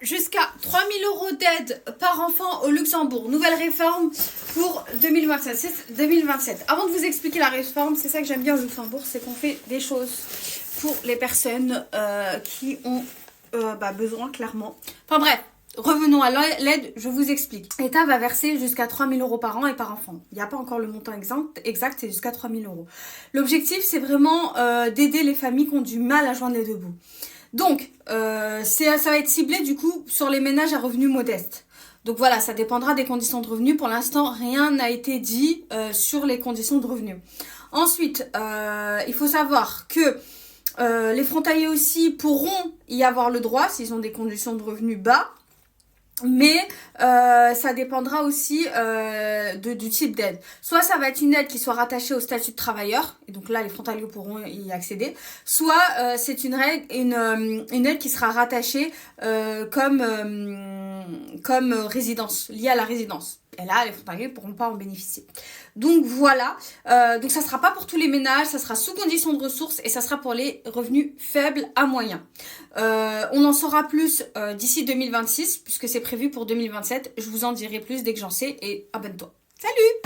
jusqu'à 3 000 € d'aide par enfant au Luxembourg. Nouvelle réforme pour 2027. Avant de vous expliquer la réforme, c'est ça que j'aime bien au Luxembourg, c'est qu'on fait des choses pour les personnes qui ont besoin, clairement. Enfin bref. Revenons à l'aide, je vous explique. L'État va verser jusqu'à 3 000 € par an et par enfant. Il n'y a pas encore le montant exact, c'est jusqu'à 3 000 €. L'objectif, c'est vraiment d'aider les familles qui ont du mal à joindre les deux bouts. Donc, ça va être ciblé du coup sur les ménages à revenus modestes. Donc voilà, ça dépendra des conditions de revenus. Pour l'instant, rien n'a été dit sur les conditions de revenus. Ensuite, il faut savoir que les frontaliers aussi pourront y avoir le droit s'ils ont des conditions de revenus bas. Mais ça dépendra aussi du type d'aide. Soit ça va être une aide qui soit rattachée au statut de travailleur, et donc là les frontaliers pourront y accéder. Soit c'est une aide qui sera rattachée comme résidence, liée à la résidence. Et là, les frontaliers ne pourront pas en bénéficier. Donc voilà, donc ça ne sera pas pour tous les ménages, ça sera sous condition de ressources et ça sera pour les revenus faibles à moyens. On en saura plus d'ici 2026 puisque c'est prévu pour 2027. Je vous en dirai plus dès que j'en sais et abonne-toi. Salut!